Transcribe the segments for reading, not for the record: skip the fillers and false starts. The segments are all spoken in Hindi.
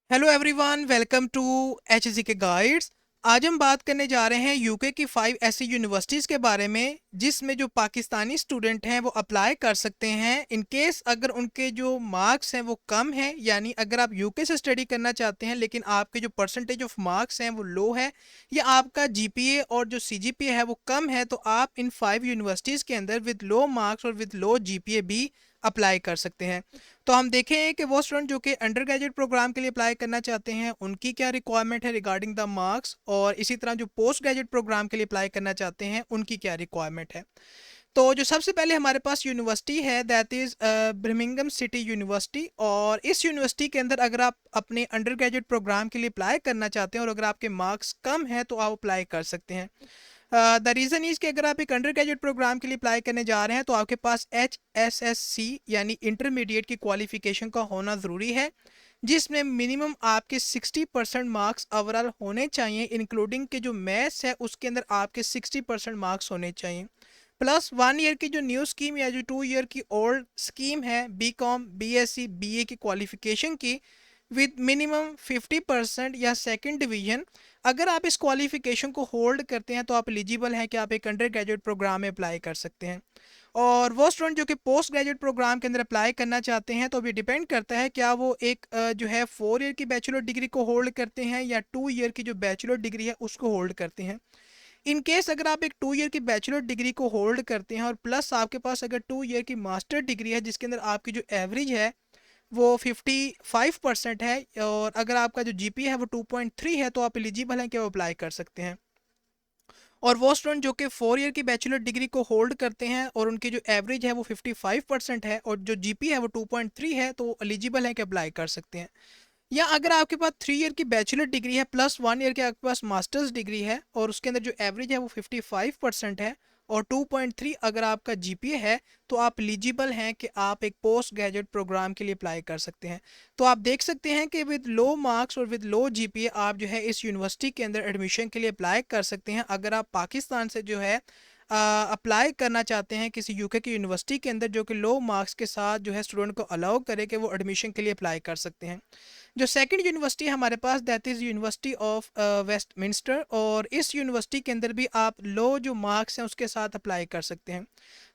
Hello everyone, welcome to H K guides. आज हम बात करने जा रहे हैं यूके की 5 ऐसी यूनिवर्सिटीज़ के बारे में जिसमें जो पाकिस्तानी स्टूडेंट हैं वो अप्लाई कर सकते हैं इन केस अगर उनके जो मार्क्स हैं वो कम हैं, यानी अगर आप यूके से स्टडी करना चाहते हैं लेकिन आपके जो परसेंटेज ऑफ मार्क्स हैं वो लो है, या आपका जीपीए और जो सीजीपीए है वो कम है, तो आप इन 5 यूनिवर्सिटीज़ के अंदर विद लो मार्क्स और विद लो जीपीए भी अप्लाई कर सकते हैं। तो हम देखें कि वो स्टूडेंट जो कि अंडर ग्रेजुएट प्रोग्राम के लिए अप्लाई करना चाहते हैं उनकी क्या रिक्वायरमेंट है रिगार्डिंग द मार्क्स, और इसी तरह जो पोस्ट ग्रेजुएट प्रोग्राम के लिए अप्लाई करना चाहते हैं उनकी क्या रिक्वायरमेंट है। तो जो सबसे पहले हमारे पास यूनिवर्सिटी है दैट इज़ ब्रमिंघम सिटी यूनिवर्सिटी, और इस यूनिवर्सिटी के अंदर अगर आप अपने अंडर ग्रेजुएट प्रोग्राम के लिए अप्लाई करना चाहते हैं और अगर आपके मार्क्स कम हैं तो आप अप्लाई कर सकते हैं। द रीज़न इज़ कि अगर आप एक अंडर ग्रेजुएट प्रोग्राम के लिए अप्लाई करने जा रहे हैं तो आपके पास HSSC यानी इंटरमीडिएट की क्वालिफिकेशन का होना ज़रूरी है, जिसमें मिनिमम आपके 60% मार्क्स ओवरऑल होने चाहिए, इंक्लूडिंग के जो मैथ्स है उसके अंदर आपके 60% मार्क्स होने चाहिए। प्लस 1 ईयर की जो न्यू स्कीम या जो 2 ईयर की ओल्ड स्कीम है BCom BSc BA की क्वालिफिकेशन की विद मिनिमम 50% या सेकंड डिवीजन, अगर आप इस क्वालिफिकेशन को होल्ड करते हैं तो आप एलिजिबल हैं कि आप एक अंडर ग्रेजुएट प्रोग्राम में अप्लाई कर सकते हैं। और वो स्टूडेंट जो कि पोस्ट ग्रेजुएट प्रोग्राम के अंदर अप्लाई करना चाहते हैं तो अभी डिपेंड करता है क्या वो एक जो है 4 ईयर की बैचलर डिग्री को होल्ड करते हैं या 2 ईयर की जो बैचलर डिग्री है उसको होल्ड करते हैं। इन केस अगर आप एक 2 ईयर की बैचलर डिग्री को होल्ड करते हैं और प्लस आपके पास अगर 2 ईयर की मास्टर डिग्री है जिसके अंदर आपकी जो एवरेज है वो 55% है, और अगर आपका जो जीपी है वो 2.3 है तो आप एलिजिबल हैं कि वो अप्लाई कर सकते हैं। और वो स्टूडेंट जो कि 4 ईयर की बैचलर डिग्री को होल्ड करते हैं और उनकी जो एवरेज है वो 55% है और जो जीपी है वो 2.3 है तो एलिजिबल है कि अप्लाई कर सकते हैं। या अगर आपके पास 3 ईयर की बैचलर डिग्री है प्लस 1 ईयर के आपके पास मास्टर्स डिग्री है और उसके अंदर जो एवरेज है वो 55% है और 2.3 अगर आपका जीपीए है, तो आप एलिजिबल हैं कि आप एक पोस्ट ग्रेजुएट प्रोग्राम के लिए अप्लाई कर सकते हैं। तो आप देख सकते हैं कि विद लो मार्क्स और विद लो जीपीए आप जो है इस यूनिवर्सिटी के अंदर एडमिशन के लिए अप्लाई कर सकते हैं। अगर आप पाकिस्तान से जो है अप्लाई करना चाहते हैं किसी यूके की यूनिवर्सिटी के अंदर जो कि लो मार्क्स के साथ जो है स्टूडेंट को अलाउ करे कि वो एडमिशन के लिए अप्लाई कर सकते हैं। जो सेकंड यूनिवर्सिटी है हमारे पास that is university of Westminster, और इस यूनिवर्सिटी के अंदर भी आप लो जो मार्क्स हैं उसके साथ अप्लाई कर सकते हैं।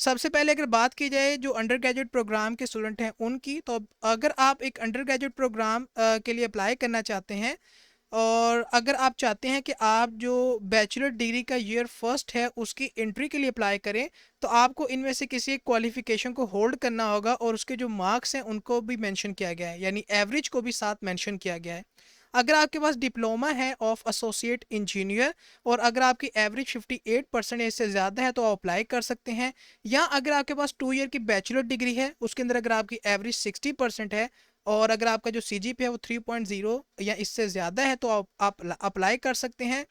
सबसे पहले अगर बात की जाए जो अंडर ग्रेजुएट प्रोग्राम के स्टूडेंट हैं उनकी, तो अगर आप एक अंडर ग्रेजुएट प्रोग्राम के लिए अप्लाई करना चाहते हैं और अगर आप चाहते हैं कि आप जो बैचलर डिग्री का ईयर फर्स्ट है उसकी एंट्री के लिए अप्लाई करें, तो आपको इनमें से किसी एक क्वालिफिकेशन को होल्ड करना होगा और उसके जो मार्क्स हैं उनको भी मेंशन किया गया है, यानी एवरेज को भी साथ मेंशन किया गया है। अगर आपके पास डिप्लोमा है ऑफ एसोसिएट इंजीनियर और अगर आपकी एवरेज 58% से ज़्यादा है तो आप अप्लाई कर सकते हैं। या अगर आपके पास 2 ईयर की बैचलर डिग्री है उसके अंदर अगर आपकी एवरेज 60% है और अगर आपका जो CGPA है वो 3.0 या इससे ज़्यादा है तो आप अप्लाई कर सकते हैं।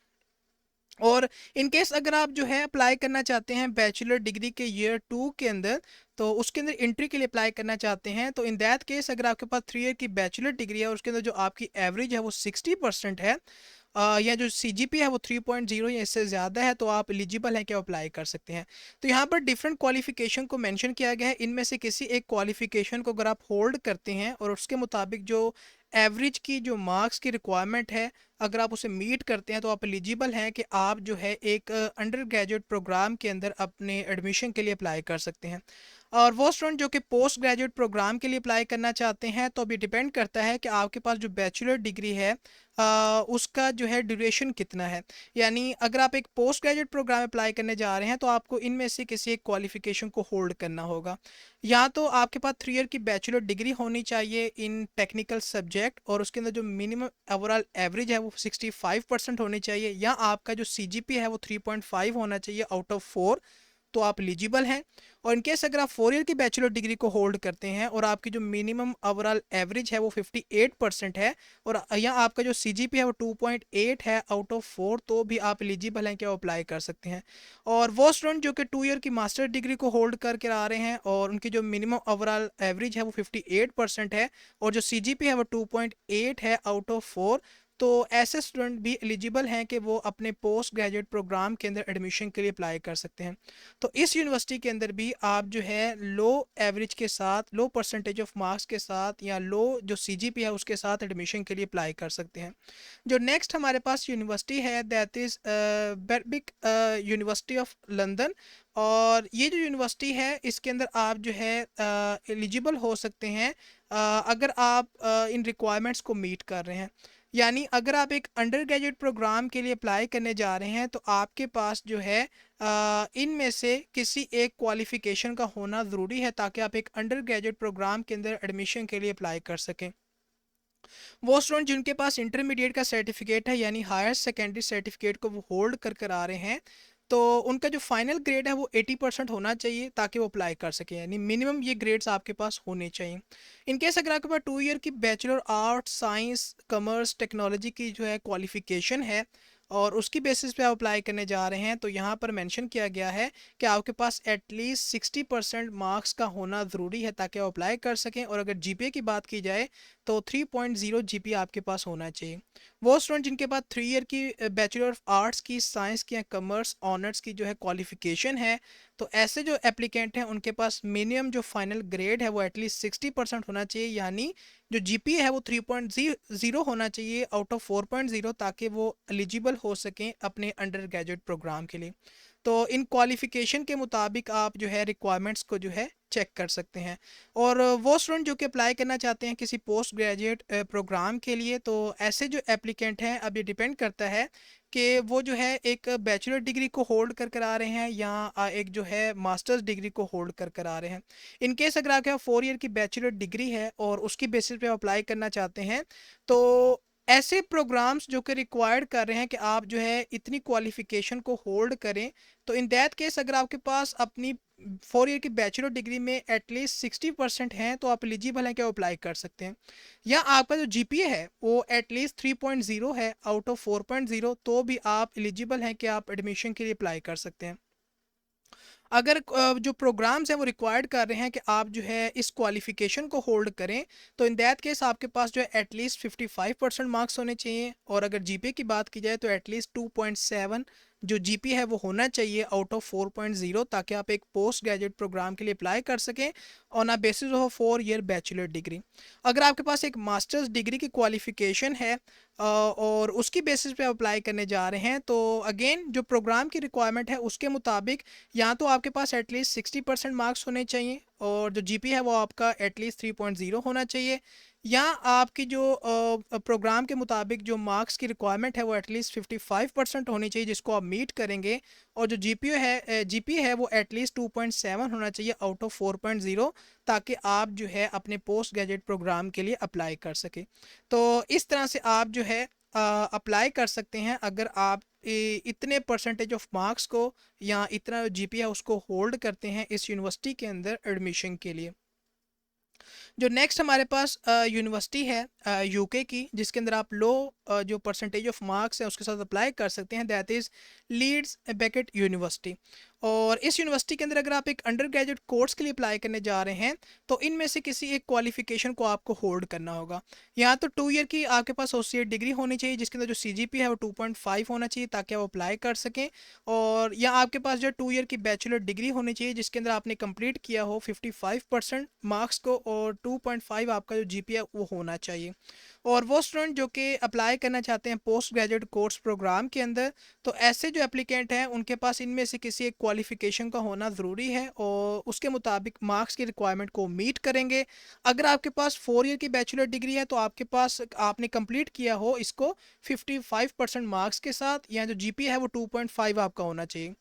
और इन केस अगर आप जो है अप्लाई करना चाहते हैं बैचलर डिग्री के ईयर 2 के अंदर, तो उसके अंदर एंट्री के लिए अप्लाई करना चाहते हैं, तो इन दैट केस अगर आपके पास 3 ईयर की बैचलर डिग्री है और उसके अंदर जो आपकी एवरेज है वो 60% है, या जो CGP है वो 3.0 या इससे ज़्यादा है, तो आप एलिजिबल हैं कि अप्लाई कर सकते हैं। तो यहाँ पर डिफरेंट क्वालिफिकेशन को मेंशन किया गया है, इनमें से किसी एक क्वालिफिकेशन को अगर आप होल्ड करते हैं और उसके मुताबिक जो एवरेज की जो मार्क्स की रिक्वायरमेंट है अगर आप उसे मीट करते हैं तो आप एलिजिबल हैं कि आप जो है एक अंडर ग्रेजुएट प्रोग्राम के अंदर अपने एडमिशन के लिए अप्लाई कर सकते हैं। और वो स्टूडेंट जो कि पोस्ट ग्रेजुएट प्रोग्राम के लिए अप्लाई करना चाहते हैं तो अभी डिपेंड करता है कि आपके पास जो बैचलर डिग्री है उसका जो है ड्यूरेशन कितना है। यानी अगर आप एक पोस्ट ग्रेजुएट प्रोग्राम अप्लाई करने जा रहे हैं तो आपको इनमें से किसी एक क्वालिफिकेशन को होल्ड करना होगा। या तो आपके पास 3 ईयर की बैचलर डिग्री होनी चाहिए इन टेक्निकल सब्जेक्ट और उसके अंदर जो मिनिमम ओवरऑल एवरेज है वो 65% होनी चाहिए, या आपका जो CGP है वो 3.5 होना चाहिए आउट ऑफ 4, तो आप एलिजिबल हैं। और इनकेस अगर आप 4 ईयर की बैचलर डिग्री को होल्ड करते हैं और आपकी जो मिनिमम ओवरऑल एवरेज है वो 58% है और या आपका जो CGP है वो 2.8 है आउट ऑफ 4, तो भी आप एलिजिबल हैं कि आप अप्लाई कर सकते हैं। और वो स्टूडेंट जो कि 2 ईयर की मास्टर डिग्री को होल्ड करके आ रहे हैं और उनकी जो मिनिमम ओवरऑल एवरेज है वो 58% है और जो CGP है वो 2.8 है आउट ऑफ 4, तो ऐसे स्टूडेंट भी एलिजिबल हैं कि वो अपने पोस्ट ग्रेजुएट प्रोग्राम के अंदर एडमिशन के लिए अप्लाई कर सकते हैं। तो इस यूनिवर्सिटी के अंदर भी आप जो है लो एवरेज के साथ, लो परसेंटेज ऑफ मार्क्स के साथ या लो जो सीजीपी है उसके साथ एडमिशन के लिए अप्लाई कर सकते हैं। जो नेक्स्ट हमारे पास यूनिवर्सिटी है that is Birkbeck university of London. और ये जो यूनिवर्सिटी है इसके अंदर आप जो है एलिजिबल हो सकते हैं अगर आप इन रिक्वायरमेंट्स को मीट कर रहे हैं। यानी अगर आप एक अंडर ग्रेजुएट प्रोग्राम के लिए अप्लाई करने जा रहे हैं तो आपके पास जो है इनमें से किसी एक क्वालिफ़िकेशन का होना ज़रूरी है ताकि आप एक अंडर ग्रेजुएट प्रोग्राम के अंदर एडमिशन के लिए अप्लाई कर सकें। वो स्टूडेंट जिनके पास इंटरमीडिएट का सर्टिफिकेट है यानी हायर सेकेंडरी सर्टिफिकेट को वो होल्ड कर आ रहे हैं, तो उनका जो फाइनल ग्रेड है वो 80% होना चाहिए ताकि वो अप्लाई कर सकें। यानी मिनिमम ये ग्रेड्स आपके पास होने चाहिए। इनकेस अगर आपके पास 2 ईयर की bachelor art science commerce technology की जो है क्वालिफिकेशन है और उसकी बेसिस पे आप अप्लाई करने जा रहे हैं, तो यहाँ पर मेंशन किया गया है कि आपके पास एटलीस्ट 60% मार्क्स का होना ज़रूरी है ताकि आप अप्लाई कर सकें। और अगर जीपीए की बात की जाए तो 3.0 जीपीए आपके पास होना चाहिए। वो स्टूडेंट जिनके पास 3 ईयर की बैचलर ऑफ आर्ट्स की, साइंस की या कॉमर्स ऑनर्स की जो है क्वालिफिकेशन है, तो ऐसे जो एप्लीकेंट हैं उनके पास मिनिमम जो फाइनल ग्रेड है वो एटलीस्ट 60% होना चाहिए। यानी जो जीपीए है वो 3.0 होना चाहिए आउट ऑफ 4.0 ताकि वो एलिजिबल हो सकें अपने अंडर ग्रेजुएट प्रोग्राम के लिए। तो इन क्वालिफ़िकेशन के मुताबिक आप जो है रिक्वायरमेंट्स को जो है चेक कर सकते हैं। और वो स्टूडेंट जो कि अप्लाई करना चाहते हैं किसी पोस्ट ग्रेजुएट प्रोग्राम के लिए, तो ऐसे जो एप्लीकेंट हैं अब ये डिपेंड करता है कि वो जो है एक बैचलर डिग्री को होल्ड कर आ रहे हैं या एक जो है मास्टर्स डिग्री को होल्ड कर आ रहे हैं। इन केस अगर आपके 4 ईयर की बैचलर डिग्री है और उसकी बेसिस पे अप्लाई करना चाहते हैं, तो ऐसे प्रोग्राम्स जो कि रिक्वायर्ड कर रहे हैं कि आप जो है इतनी क्वालिफिकेशन को होल्ड करें, तो इन दैट केस अगर आपके पास अपनी 4 ईयर की बैचलर डिग्री में एटलीस्ट 60% हैं तो आप एलिजिबल हैं कि आप अप्लाई कर सकते हैं। या आपका जो जीपीए है वो एटलीस्ट 3.0 है आउट ऑफ 4.0, तो भी आप एलिजिबल हैं कि आप एडमिशन के लिए अप्लाई कर सकते हैं। अगर जो प्रोग्राम्स हैं वो रिक्वायर्ड कर रहे हैं कि आप जो है इस क्वालिफिकेशन को होल्ड करें, तो इन दैट केस आपके पास जो है एटलीस्ट 55% मार्क्स होने चाहिए। और अगर जीपीए की बात की जाए तो एटलीस्ट 2.7 जो जीपीए है वो होना चाहिए आउट ऑफ 4.0 ताकि आप एक पोस्ट ग्रेजुएट प्रोग्राम के लिए अप्लाई कर सकें on a basis of 4 year bachelor degree. अगर आपके पास एक मास्टर्स डिग्री की क्वालिफिकेशन है और उसकी बेसिस पे अप्लाई करने जा रहे हैं, तो अगेन जो प्रोग्राम की रिक्वायरमेंट है उसके मुताबिक या तो आपके पास एटलीस्ट 60% मार्क्स होने चाहिए और जो जीपी है वो आपका एटलीस्ट 3.0 होना चाहिए, या आपकी जो प्रोग्राम के मुताबिक जो मार्क्स की रिक्वायरमेंट है वो एटलीस्ट 55% होनी चाहिए जिसको आप मीट करेंगे। और जो जीपी है वो एटलीस्ट 2.7 होना चाहिए आउट ऑफ 4.0 ताकि आप जो है अपने पोस्ट ग्रेजुएट प्रोग्राम के लिए अप्लाई कर सके। तो इस तरह से आप जो है अप्लाई कर सकते हैं अगर आप इतने परसेंटेज ऑफ मार्क्स को या इतना जीपीए है उसको होल्ड करते हैं इस यूनिवर्सिटी के अंदर एडमिशन के लिए। जो नेक्स्ट हमारे पास यूनिवर्सिटी है यूके की जिसके अंदर आप लो जो परसेंटेज ऑफ मार्क्स है उसके साथ अप्लाई कर सकते हैं, that is Leeds Beckett university. और इस यूनिवर्सिटी के अंदर अगर आप एक अंडर ग्रेजुएट कोर्स के लिए अप्लाई करने जा रहे हैं तो इनमें से किसी एक क्वालिफिकेशन को आपको होल्ड करना होगा। या तो 2 ईयर की आपके पास एसोसिएट डिग्री होनी चाहिए जिसके अंदर जो सीजीपी है वो 2.5 होना चाहिए ताकि आप अप्लाई कर सकें, और या आपके पास जो 2 ईयर की बैचलर डिग्री होनी चाहिए जिसके अंदर आपने कंप्लीट किया हो 55% मार्क्स को और 2.5 आपका जो जीपीए है वो होना चाहिए। और वो स्टूडेंट जो कि अप्लाई करना चाहते हैं पोस्ट ग्रेजुएट कोर्स प्रोग्राम के अंदर, तो ऐसे जो एप्लीकेंट हैं उनके पास इनमें से किसी एक क्वालिफिकेशन का होना ज़रूरी है और उसके मुताबिक मार्क्स की रिक्वायरमेंट को मीट करेंगे। अगर आपके पास 4 ईयर की बैचलर डिग्री है तो आपके पास आपने कंप्लीट किया हो इसको 55% मार्क्स के साथ, या जो जीपी है वो 2.5 आपका होना चाहिए।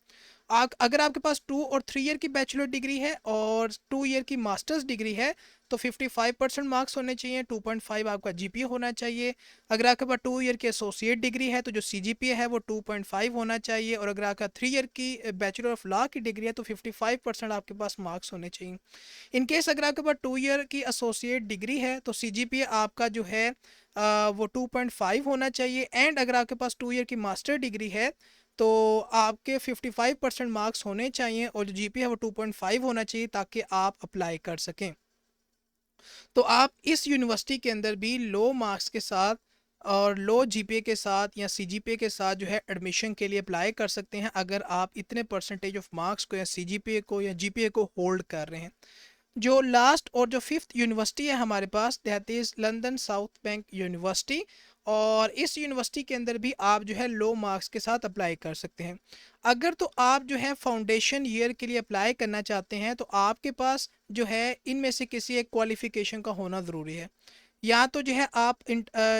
अगर आपके पास 2 और 3 ईयर की बैचलर डिग्री है और 2 ईयर की मास्टर्स डिग्री है तो 55% मार्क्स होने चाहिए, 2.5 आपका जीपीए होना चाहिए। अगर आपके पास 2 ईयर की एसोसिएट डिग्री है तो जो सीजीपीए है वो 2.5 होना चाहिए, और अगर आपका 3 ईयर की बैचलर ऑफ लॉ की डिग्री है तो 55% आपके पास मार्क्स होने चाहिए। इन केस अगर आपके पास 2 ईयर की एसोसिएट डिग्री है तो सीजीपीए आपका जो है वो 2.5 होना चाहिए, एंड अगर आपके पास 2 ईयर की मास्टर डिग्री है तो आपके 55% मार्क्स होने चाहिए और जो जीपीए है वो 2.5 होना चाहिए ताकि आप अप्लाई कर सकें। तो आप इस यूनिवर्सिटी के अंदर भी लो मार्क्स के साथ और लो जीपीए के साथ या सीजीपीए के साथ जो है एडमिशन के लिए अप्लाई कर सकते हैं, अगर आप इतने परसेंटेज ऑफ मार्क्स को या सीजीपीए को या जीपीए को होल्ड कर रहे हैं। जो लास्ट और जो फिफ्थ यूनिवर्सिटी है हमारे पास, that is London South Bank university. और इस यूनिवर्सिटी के अंदर भी आप जो है लो मार्क्स के साथ अप्लाई कर सकते हैं। अगर तो आप जो है फाउंडेशन ईयर के लिए अप्लाई करना चाहते हैं तो आपके पास जो है इनमें से किसी एक क्वालिफिकेशन का होना ज़रूरी है। या तो जो है आप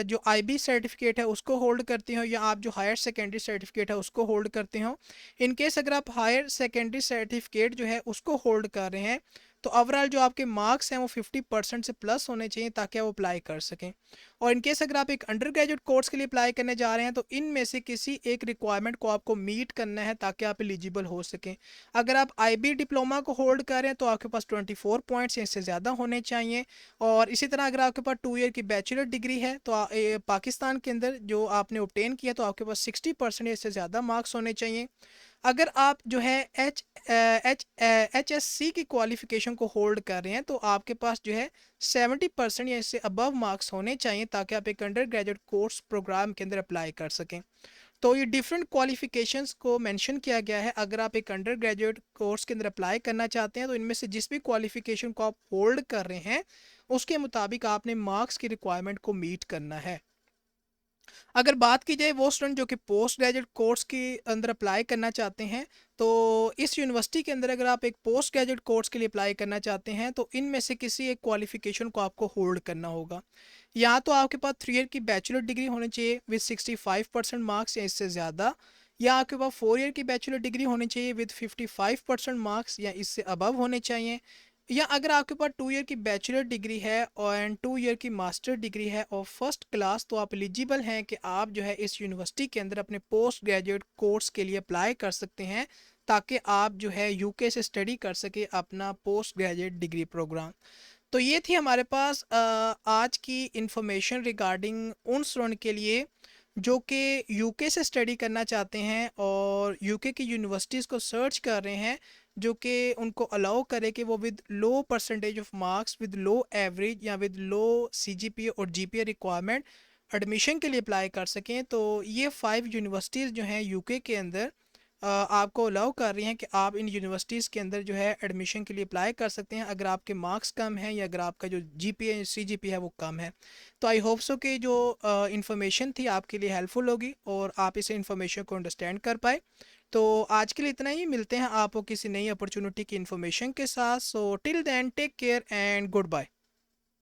जो आईबी सर्टिफिकेट है उसको होल्ड करते हो, या आप जो हायर सेकेंडरी सर्टिफिकेट है उसको होल्ड करते हो। इन केस अगर आप हायर सेकेंडरी सर्टिफिकेट जो है उसको होल्ड कर रहे हैं तो ओवरऑल जो आपके मार्क्स हैं वो 50% से प्लस होने चाहिए ताकि आप अप्लाई कर सकें। और इन केस अगर आप एक अंडर ग्रेजुएट कोर्स के लिए अप्लाई करने जा रहे हैं तो इनमें से किसी एक रिक्वायरमेंट को आपको मीट करना है ताकि आप एलिजिबल हो सकें। अगर आप आईबी डिप्लोमा को होल्ड कर रहे हैं तो आपके पास 24 पॉइंट्स या इससे ज़्यादा होने चाहिए। और इसी तरह अगर आपके पास 2 ईयर की बैचलर डिग्री है तो पाकिस्तान के अंदर जो आपने ऑब्टेन किया तो आपके पास 60% या इससे ज़्यादा मार्क्स होने चाहिए। अगर आप जो है एच एस सी की क्वालिफिकेशन को होल्ड कर रहे हैं तो आपके पास जो है 70% या इससे अबव मार्क्स होने चाहिए ताकि आप एक अंडर ग्रेजुएट कोर्स प्रोग्राम के अंदर अप्लाई कर सकें। तो ये डिफरेंट क्वालिफिकेशंस को मेंशन किया गया है। अगर आप एक अंडर ग्रेजुएट कोर्स के अंदर अप्लाई करना चाहते हैं तो इनमें से जिस भी क्वालिफिकेशन को आप होल्ड कर रहे हैं उसके मुताबिक आपने मार्क्स की रिक्वायरमेंट को मीट करना है। अगर बात की जाए वो स्टूडेंट जो कि पोस्ट ग्रेजुएट कोर्स के अंदर अप्लाई करना चाहते हैं तो इस यूनिवर्सिटी के अंदर अगर आप एक पोस्ट ग्रेजुएट कोर्स के लिए अप्लाई करना चाहते हैं तो इनमें से किसी एक क्वालिफिकेशन को आपको होल्ड करना होगा। या तो आपके पास 3 ईयर की बैचलर डिग्री होनी चाहिए विद 65% मार्क्स या इससे ज़्यादा, या आपके पास 4 ईयर की बैचलर डिग्री होनी चाहिए विद 55% मार्क्स या इससे अबव होने चाहिए। या अगर आपके पास 2 ईयर की बैचलर डिग्री है और 2 ईयर की मास्टर डिग्री है और फर्स्ट क्लास, तो आप एलिजिबल हैं कि आप जो है इस यूनिवर्सिटी के अंदर अपने पोस्ट ग्रेजुएट कोर्स के लिए अप्लाई कर सकते हैं ताकि आप जो है यूके से स्टडी कर सके अपना पोस्ट ग्रेजुएट डिग्री प्रोग्राम। तो ये थी हमारे पास आज की इंफॉर्मेशन रिगार्डिंग उन स्टूडेंट के लिए जो कि यूके से स्टडी करना चाहते हैं और यूके की यूनिवर्सिटीज़ को सर्च कर रहे हैं जो कि उनको अलाउ करे कि वो with low percentage of marks, with low average या विद लो सीजीपीए और जीपीए रिक्वायरमेंट एडमिशन के लिए अप्लाई कर सकें। तो ये 5 यूनिवर्सिटीज़ जो हैं यूके के अंदर आपको अलाउ कर रही हैं कि आप इन यूनिवर्सिटीज़ के अंदर जो है एडमिशन के लिए अप्लाई कर सकते हैं अगर आपके मार्क्स कम हैं या अगर आपका जो जीपीए सीजीपीए है वो कम है। तो आई होप सो कि जो इन्फॉर्मेशन थी आपके लिए हेल्पफुल होगी और आप इसे इन्फॉर्मेशन को अंडरस्टैंड कर पाए। तो आज के लिए इतना ही, मिलते हैं आपको किसी नई अपॉर्चुनिटी की इन्फॉर्मेशन के साथ। So till then take care and good bye.